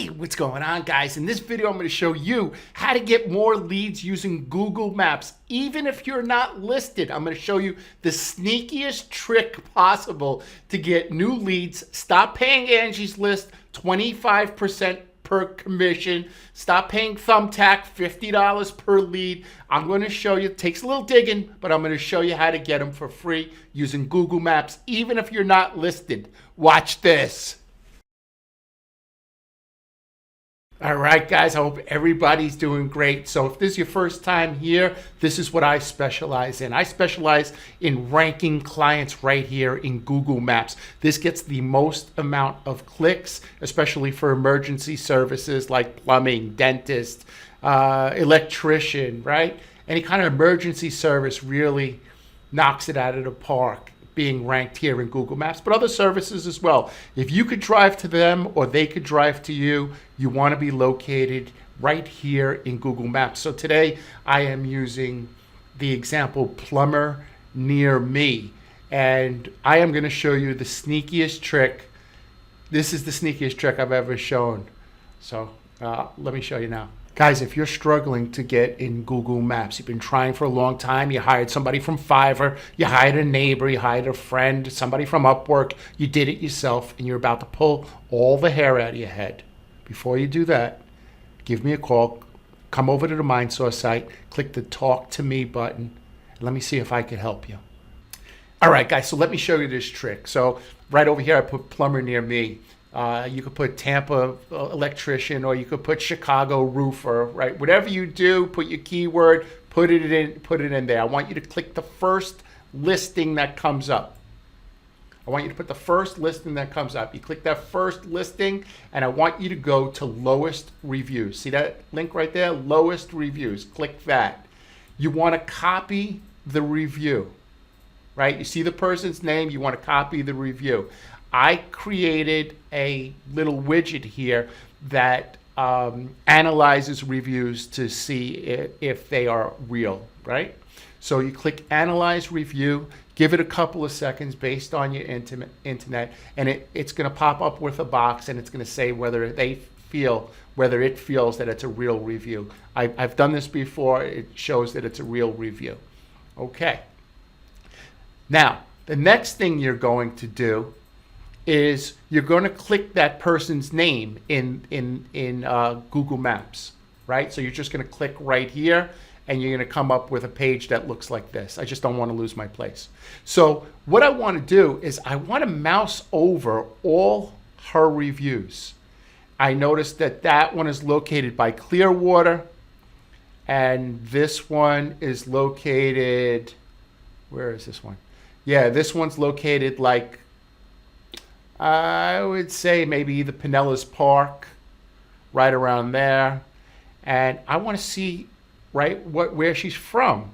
Hey, what's going on, guys? In this video, I'm going to show you how to get more leads using Google Maps. Even if you're not listed, I'm going to show you the sneakiest trick possible to get new leads. Stop paying Angie's List 25% per commission. Stop paying Thumbtack $50 per lead. I'm going to show you, it takes a little digging, but I'm going to show you how to get them for free using Google Maps, even if you're not listed. Watch this. All right, guys, I hope everybody's doing great. So if this is your first time here, this is what I specialize in. I specialize in ranking clients right here in Google Maps. This gets the most amount of clicks, especially for emergency services like plumbing, dentist, electrician, right? Any kind of emergency service really knocks it out of the park, being ranked here in Google Maps, but other services as well. If you could drive to them or they could drive to you, you want to be located right here in Google Maps. So today I am using the example plumber near me, and I am going to show you the sneakiest trick. This is the sneakiest trick I've ever shown. So let me show you now. Guys, if you're struggling to get in Google Maps, you've been trying for a long time, you hired somebody from Fiverr, you hired a neighbor, you hired a friend, somebody from Upwork, you did it yourself, and you're about to pull all the hair out of your head. Before you do that, give me a call, come over to the Mindsaw site, click the Talk to Me button, and let me see if I can help you. All right, guys, so let me show you this trick. So right over here, I put plumber near me. You could put Tampa electrician, or you could put Chicago roofer, right? Whatever you do, put your keyword, put it in there. I want you to click the first listing that comes up. I want you to put the first listing that comes up. You click that first listing, and I want you to go to lowest reviews. See that link right there? Lowest reviews. Click that. You want to copy the review, right? You see the person's name, you want to copy the review. I created a little widget here that analyzes reviews to see if they are real, right? So you click Analyze Review, give it a couple of seconds based on your internet, and it's going to pop up with a box, and it's going to say whether it feels that it's a real review. I've done this before. It shows that it's a real review. Okay. Now, the next thing you're going to do is you're going to click that person's name in Google Maps, right? So you're just going to click right here, and you're going to come up with a page that looks like this. I just don't want to lose my place. So what I want to do is I want to mouse over all her reviews. I noticed that that one is located by Clearwater, and this one is located, where is this one? Yeah, this one's located like, I would say maybe the Pinellas Park, right around there. And I want to see, right, where she's from.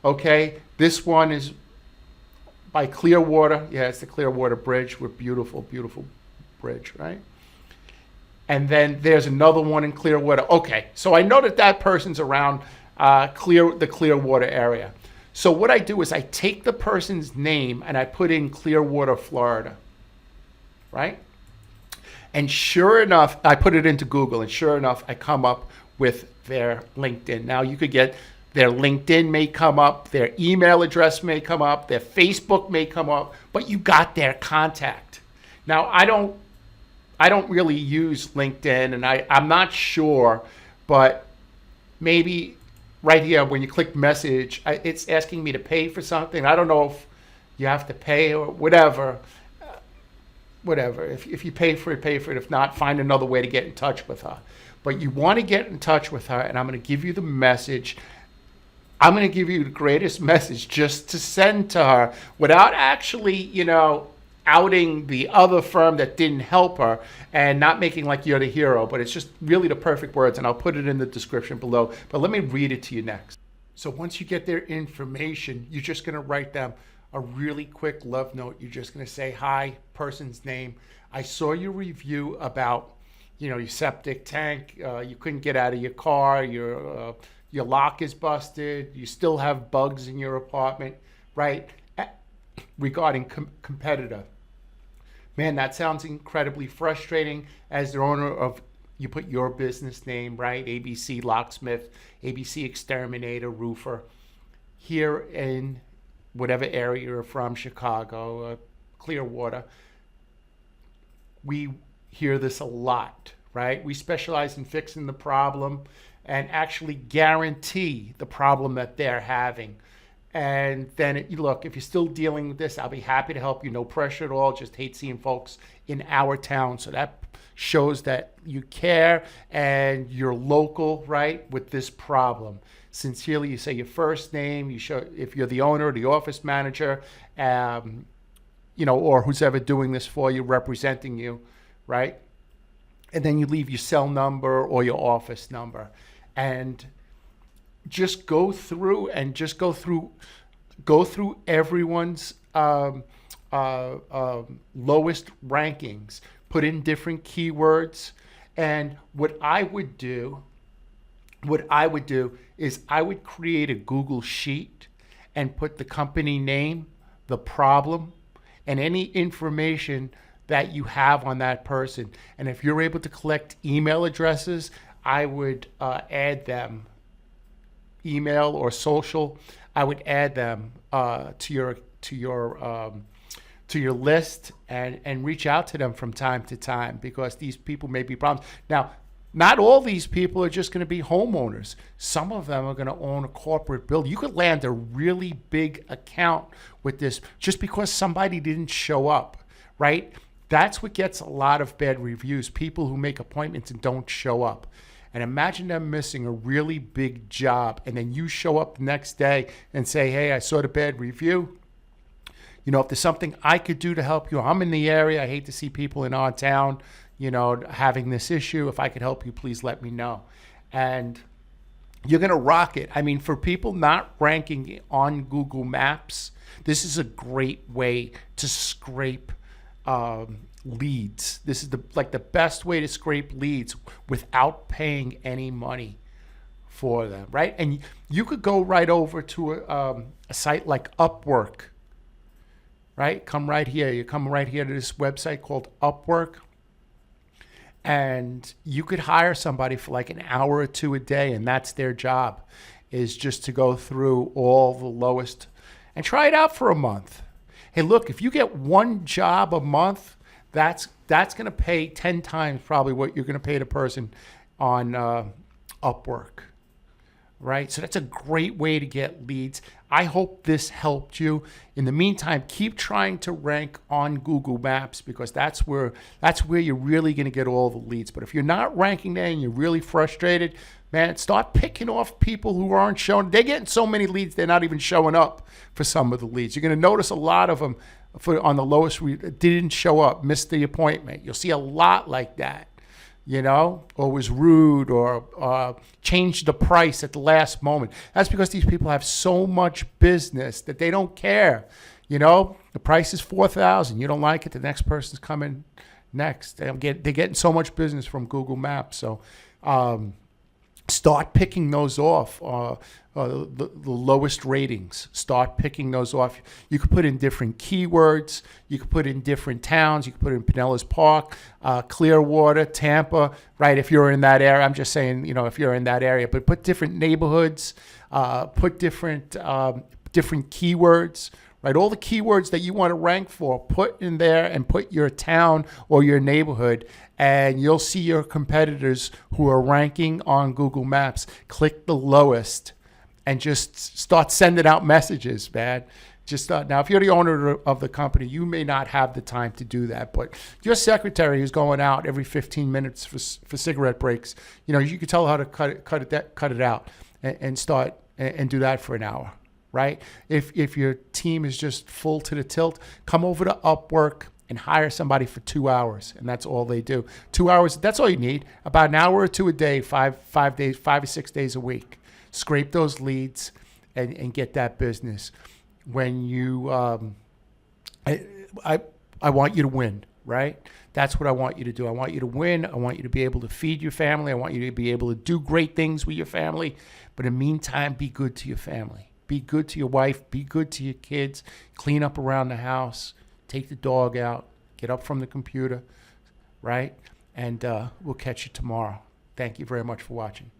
Okay, this one is by Clearwater. Yeah, it's the Clearwater Bridge. With beautiful, beautiful bridge, right? And then there's another one in Clearwater. Okay, so I know that that person's around the Clearwater area. So what I do is I take the person's name and I put in Clearwater, Florida. Right? And sure enough, I put it into Google, and sure enough, I come up with their LinkedIn. Now you could get their LinkedIn may come up, their email address may come up, their Facebook may come up, but you got their contact. Now I don't really use LinkedIn, and I'm not sure, but maybe right here when you click message, it's asking me to pay for something. I don't know if you have to pay or whatever. Whatever. If you pay for it, pay for it. If not, find another way to get in touch with her. But you want to get in touch with her, and I'm going to give you the message. I'm going to give you the greatest message just to send to her without actually, outing the other firm that didn't help her and not making like you're the hero. But it's just really the perfect words, and I'll put it in the description below. But let me read it to you next. So once you get their information, you're just going to write them a really quick love note. You're just going to say, hi, person's name. I saw your review about, your septic tank. You couldn't get out of your car. Your lock is busted. You still have bugs in your apartment, right? Regarding competitor. Man, that sounds incredibly frustrating. As the owner of you put your business name, right? ABC Locksmith, ABC Exterminator, Roofer. Here in whatever area you're from, Chicago, Clearwater, we hear this a lot, right? We specialize in fixing the problem and actually guarantee the problem that they're having. And then, look, if you're still dealing with this, I'll be happy to help you. No pressure at all. Just hate seeing folks in our town. So that shows that you care and you're local, right, with this problem. Sincerely, you say your first name. You show if you're the owner, the office manager, or who's ever doing this for you, representing you, right? And then you leave your cell number or your office number, and just go through everyone's lowest rankings. Put in different keywords, and what I would do is I would create a Google sheet and put the company name, the problem, and any information that you have on that person. And if you're able to collect email addresses, I would add them, email or social. I would add them to your list and reach out to them from time to time, because these people may be problems. Now, not all these people are just going to be homeowners. Some of them are going to own a corporate building. You could land a really big account with this just because somebody didn't show up, right? That's what gets a lot of bad reviews, people who make appointments and don't show up. And imagine them missing a really big job, and then you show up the next day and say, hey, I saw the bad review. If there's something I could do to help you, I'm in the area. I hate to see people in our town, having this issue. If I could help you, please let me know. And you're going to rock it. I mean, for people not ranking on Google Maps, this is a great way to scrape leads. This is the best way to scrape leads without paying any money for them, right? And you could go right over to a site like Upwork, right? Come right here. You come right here to this website called Upwork, and you could hire somebody for like an hour or two a day, and that's their job, is just to go through all the lowest and try it out for a month. Hey, look, if you get one job a month, that's going to pay 10 times probably what you're going to pay the person on Upwork, right? So that's a great way to get leads. I hope this helped you. In the meantime, keep trying to rank on Google Maps, because that's where you're really going to get all the leads. But if you're not ranking there and you're really frustrated, man, start picking off people who aren't showing. They're getting so many leads, they're not even showing up for some of the leads. You're going to notice a lot of them on the lowest didn't show up, missed the appointment. You'll see a lot like that, or was rude, or changed the price at the last moment. That's because these people have so much business that they don't care. The price is $4,000. You don't like it, the next person's coming next. They're getting so much business from Google Maps. So start picking those off, the lowest ratings. Start picking those off. You could put in different keywords. You could put in different towns. You could put in Pinellas Park, Clearwater, Tampa, right? If you're in that area, I'm just saying, if you're in that area, but put different neighborhoods, put different keywords, right? All the keywords that you want to rank for, put in there and put your town or your neighborhood, and you'll see your competitors who are ranking on Google Maps. Click the lowest and just start sending out messages, man. Now, if you're the owner of the company, you may not have the time to do that, but your secretary who's going out every 15 minutes for cigarette breaks, you can tell her how to cut it out and start and do that for an hour. Right? If your team is just full to the tilt, come over to Upwork and hire somebody for 2 hours, and that's all they do. 2 hours, that's all you need. About an hour or two a day, 5 or 6 days a week. Scrape those leads and get that business. When you, I want you to win, right? That's what I want you to do. I want you to win. I want you to be able to feed your family. I want you to be able to do great things with your family. But in the meantime, be good to your family. Be good to your wife. Be good to your kids. Clean up around the house. Take the dog out. Get up from the computer, right? and we'll catch you tomorrow. Thank you very much for watching.